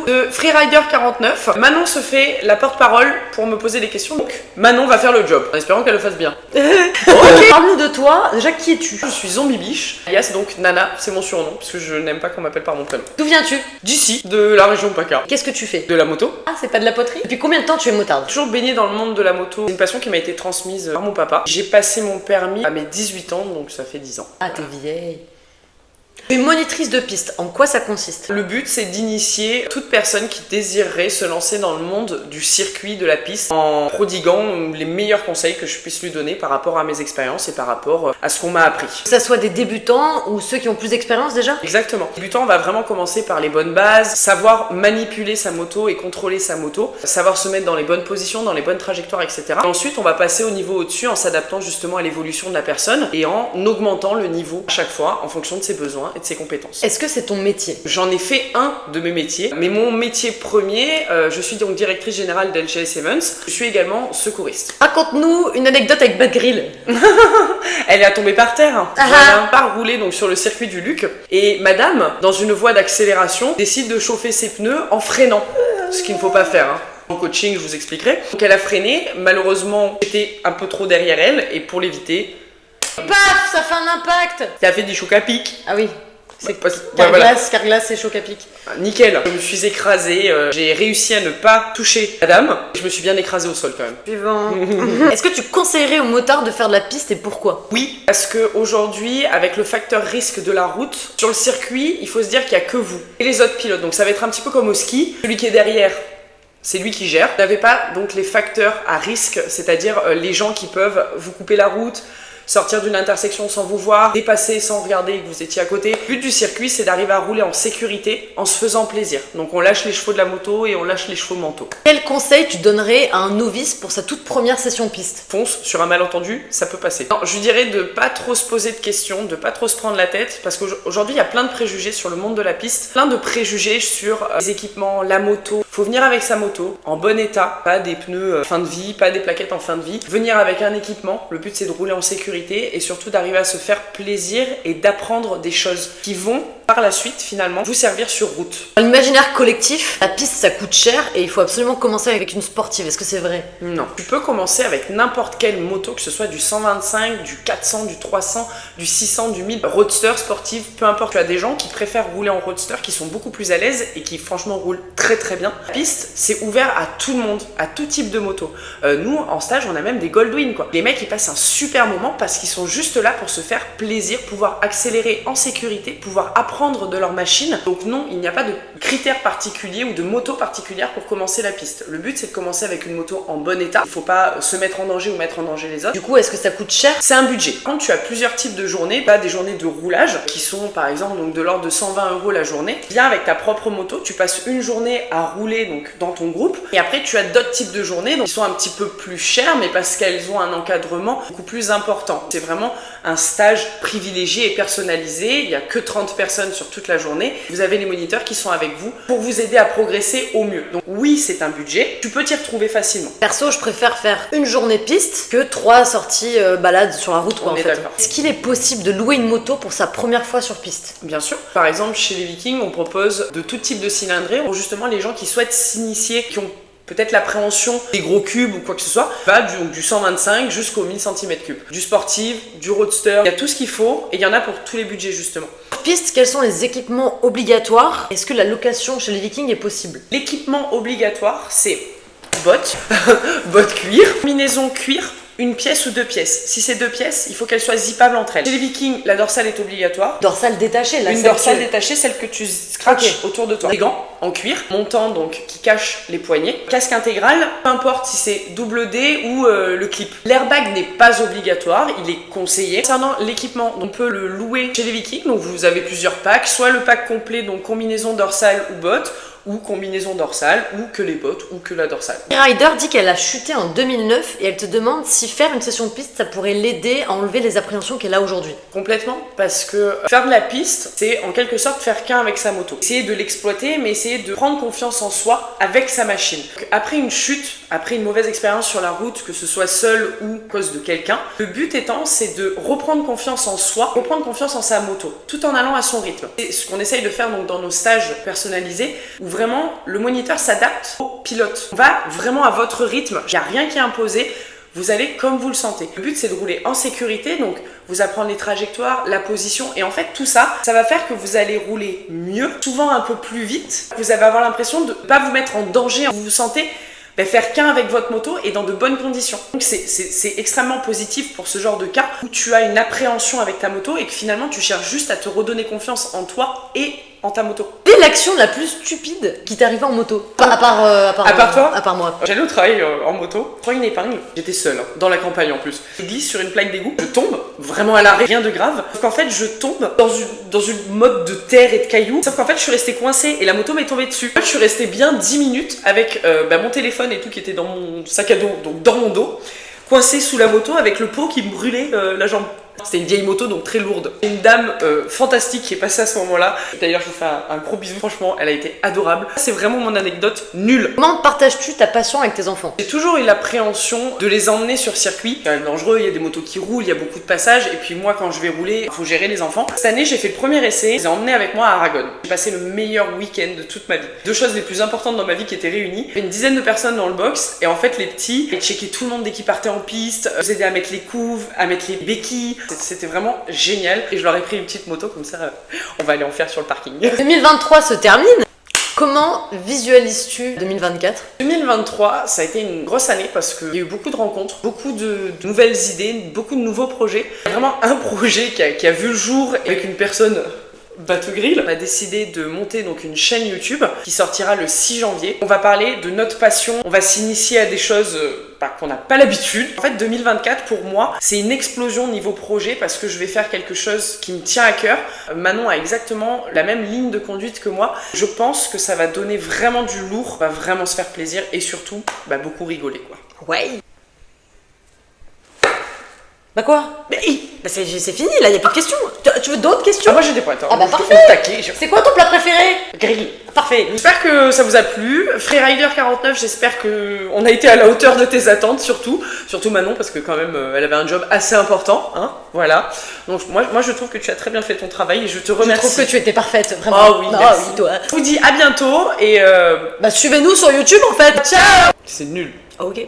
de Freerider49. Manon se fait la porte-parole pour me poser des questions. Donc Manon va faire le job, en espérant qu'elle le fasse bien. Ok. Parle-nous de toi. Déjà, qui es-tu? Je suis Zombie Biche, alias donc Nana, c'est mon surnom, parce que je n'aime pas qu'on m'appelle par mon prénom. D'où viens-tu? D'ici, de la région PACA. Qu'est-ce que tu fais? De la moto. Ah, c'est pas de la poterie? Depuis combien de temps tu es motarde? Toujours baigné dans le monde de la moto. C'est une passion qui m'a été transmise par mon papa. J'ai passé mon permis à mes 18 ans, donc ça fait 10 ans. Ah, t'es vieille. Tu es monitrice de piste, en quoi ça consiste? Le but, c'est d'initier toute personne qui désirerait se lancer dans le monde du circuit, de la piste, en prodiguant les meilleurs conseils que je puisse lui donner par rapport à mes expériences et par rapport à ce qu'on m'a appris. Que ça soit des débutants ou ceux qui ont plus d'expérience déjà? Exactement. Débutant, on va vraiment commencer par les bonnes bases, savoir manipuler sa moto et contrôler sa moto, savoir se mettre dans les bonnes positions, dans les bonnes trajectoires, etc. Et ensuite, on va passer au niveau au-dessus en s'adaptant justement à l'évolution de la personne et en augmentant le niveau à chaque fois en fonction de ses besoins et de ses compétences. Est-ce que c'est ton métier? J'en ai fait un de mes métiers, mais mon métier premier, je suis donc directrice générale d'LGS Events. Je suis également secouriste. Raconte-nous une anecdote avec Bad Grill. Elle est à tomber par terre. Elle a pas roulé donc sur le circuit du Luc et madame, dans une voie d'accélération, décide de chauffer ses pneus en freinant, ce qu'il ne faut pas faire. En coaching, je vous expliquerai. Donc elle a freiné, malheureusement, j'étais un peu trop derrière elle et pour l'éviter, Paf, ça fait un impact. ça a fait du choc à pic. Ah oui. C'est Carglass, Carglass, c'est choc à pic. Nickel, je me suis écrasée, j'ai réussi à ne pas toucher madame, je me suis bien écrasée au sol quand même. Suivant. Est-ce que tu conseillerais aux motards de faire de la piste et pourquoi? Oui, parce qu'aujourd'hui, avec le facteur risque de la route, sur le circuit, il faut se dire qu'il n'y a que vous et les autres pilotes. Donc ça va être un petit peu comme au ski, celui qui est derrière, c'est lui qui gère. Vous n'avez pas donc les facteurs à risque, c'est-à-dire les gens qui peuvent vous couper la route, sortir d'une intersection sans vous voir, dépasser sans regarder que vous étiez à côté. Le but du circuit, c'est d'arriver à rouler en sécurité en se faisant plaisir. Donc on lâche les chevaux de la moto et on lâche les chevaux mentaux. Quel conseil tu donnerais à un novice pour sa toute première session piste? Fonce sur un malentendu, ça peut passer. Non, je lui dirais de pas trop se poser de questions, de pas trop se prendre la tête, parce qu'aujourd'hui il y a plein de préjugés sur le monde de la piste, plein de préjugés sur les équipements, la moto. Faut venir avec sa moto en bon état, pas des pneus fin de vie, pas des plaquettes en fin de vie. Venir avec un équipement, le but c'est de rouler en sécurité et surtout d'arriver à se faire plaisir et d'apprendre des choses qui vont par la suite finalement vous servir sur route. Dans l'imaginaire collectif, la piste ça coûte cher et il faut absolument commencer avec une sportive, est-ce que c'est vrai? Non. Tu peux commencer avec n'importe quelle moto, que ce soit du 125, du 400, du 300, du 600, du 1000, roadster, sportive, peu importe. Tu as des gens qui préfèrent rouler en roadster, qui sont beaucoup plus à l'aise et qui franchement roulent très très bien. La piste, c'est ouvert à tout le monde, à tout type de moto. Nous, en stage, on a même des Goldwing quoi. Les mecs, ils passent un super moment parce qu'ils sont juste là pour se faire plaisir, pouvoir accélérer en sécurité, pouvoir apprendre de leur machine. Donc non, il n'y a pas de critères particuliers ou de moto particulière pour commencer la piste. Le but, c'est de commencer avec une moto en bon état. Il ne faut pas se mettre en danger ou mettre en danger les autres. Du coup, est-ce que ça coûte cher? C'est un budget. Quand tu as plusieurs types de journées, pas des journées de roulage qui sont par exemple donc de l'ordre de 120 € la journée. Viens avec ta propre moto, tu passes une journée à rouler donc dans ton groupe et après tu as d'autres types de journées donc qui sont un petit peu plus chères mais parce qu'elles ont un encadrement beaucoup plus important. C'est vraiment un stage privilégié et personnalisé. Il n'y a que 30 personnes sur toute la journée. Vous avez les moniteurs qui sont avec vous pour vous aider à progresser au mieux. Donc oui, c'est un budget. Tu peux t'y retrouver facilement. Perso, je préfère faire une journée piste que 3 sorties balades sur la route quoi, On en est fait. d'accord. Est-ce qu'il est possible de louer une moto pour sa première fois sur piste? Bien sûr. Par exemple, chez les Vikings, on propose de tout type de cylindrée pour justement les gens qui souhaitent s'initier, qui ont peut-être l'appréhension des gros cubes ou quoi que ce soit, va du 125 jusqu'au 1000 cm3. Du sportif, du roadster, il y a tout ce qu'il faut et il y en a pour tous les budgets justement. Sur piste, quels sont les équipements obligatoires? Est-ce que la location chez les Vikings est possible? L'équipement obligatoire, c'est bottes, bottes cuir, combinaison cuir, une pièce ou 2 pièces. Si c'est 2 pièces, il faut qu'elles soient zippables entre elles. Chez les Vikings, la dorsale est obligatoire. Dorsale détachée, là. Une dorsale détachée, celle que tu scratches autour de toi. Des gants en cuir, montant donc qui cache les poignets. Casque intégral, peu importe si c'est double D ou le clip. L'airbag n'est pas obligatoire, il est conseillé. Concernant l'équipement, on peut le louer chez les Vikings. Donc vous avez plusieurs packs, soit le pack complet, donc combinaison dorsale ou bottes, ou combinaison dorsale, ou que les bottes, ou que la dorsale. Rider dit qu'elle a chuté en 2009 et elle te demande si faire une session de piste, ça pourrait l'aider à enlever les appréhensions qu'elle a aujourd'hui. Complètement, parce que faire de la piste, c'est en quelque sorte faire qu'un avec sa moto. Essayer de l'exploiter, mais essayer de prendre confiance en soi avec sa machine. Donc, après une chute, après une mauvaise expérience sur la route, que ce soit seul ou à cause de quelqu'un. Le but étant, c'est de reprendre confiance en soi, reprendre confiance en sa moto, tout en allant à son rythme. C'est ce qu'on essaye de faire donc dans nos stages personnalisés, où vraiment le moniteur s'adapte au pilote. On va vraiment à votre rythme, il n'y a rien qui est imposé. Vous allez comme vous le sentez. Le but, c'est de rouler en sécurité, donc vous apprendre les trajectoires, la position, et en fait tout ça, ça va faire que vous allez rouler mieux, souvent un peu plus vite. Vous allez avoir l'impression de ne pas vous mettre en danger. Vous vous sentez faire qu'un avec votre moto et dans de bonnes conditions. Donc c'est extrêmement positif pour ce genre de cas où tu as une appréhension avec ta moto et que finalement tu cherches juste à te redonner confiance en toi et en ta moto. Quelle est l'action la plus stupide qui t'est arrivée en moto? À part toi? À part moi. J'allais au travail en moto, je prends une épingle, j'étais seule, dans la campagne en plus. Je glisse sur une plaque d'égout, je tombe, vraiment à l'arrêt, rien de grave. Sauf qu'en fait, je tombe dans une mode de terre et de cailloux. Sauf qu'en fait, je suis restée coincée et la moto m'est tombée dessus. En fait, je suis restée bien 10 minutes avec mon téléphone et tout qui était dans mon sac à dos, donc dans mon dos, coincée sous la moto avec le pot qui me brûlait la jambe. C'était une vieille moto donc très lourde. Une dame fantastique qui est passée à ce moment-là. D'ailleurs, je vous fais un gros bisou. Franchement, elle a été adorable. C'est vraiment mon anecdote nulle. Comment partages-tu ta passion avec tes enfants? J'ai toujours eu l'appréhension de les emmener sur circuit. C'est quand même dangereux, il y a des motos qui roulent, il y a beaucoup de passages. Et puis moi, quand je vais rouler, il faut gérer les enfants. Cette année, j'ai fait le premier essai. Je les ai emmenés avec moi à Aragon. J'ai passé le meilleur week-end de toute ma vie. Deux choses les plus importantes dans ma vie qui étaient réunies. Il y avait une dizaine de personnes dans le box. Et en fait, les petits, ils checkaient tout le monde dès qu'ils partaient en piste. Ils aidaient à mettre les couves, à mettre les béquilles. C'était vraiment génial et je leur ai pris une petite moto comme ça, on va aller en faire sur le parking. 2023 se termine. Comment visualises-tu 2024? 2023, ça a été une grosse année parce qu'il y a eu beaucoup de rencontres, beaucoup de nouvelles idées, beaucoup de nouveaux projets. Il y a vraiment un projet qui a vu le jour avec une personne Bateau Grill. On a décidé de monter donc une chaîne YouTube qui sortira le 6 janvier. On va parler de notre passion, on va s'initier à des choses qu'on n'a pas l'habitude. En fait, 2024 pour moi, c'est une explosion niveau projet parce que je vais faire quelque chose qui me tient à cœur. Manon a exactement la même ligne de conduite que moi. Je pense que ça va donner vraiment du lourd, on va vraiment se faire plaisir et surtout beaucoup rigoler quoi. Ouais. Bah quoi? C'est fini là, y a plus de questions. Tu veux d'autres questions? Moi j'ai des points. Attends, bah parfait. C'est quoi ton plat préféré? Grill. Parfait. J'espère que ça vous a plu. Freerider 49, j'espère qu'on a été à la hauteur de tes attentes surtout Manon parce que quand même elle avait un job assez important, hein. Voilà. Donc moi je trouve que tu as très bien fait ton travail et je te remercie. Je trouve que tu étais parfaite, vraiment. Ah oui, merci. Oui, toi. Je vous dis à bientôt et suivez-nous sur YouTube en fait. Ciao. C'est nul. Ok.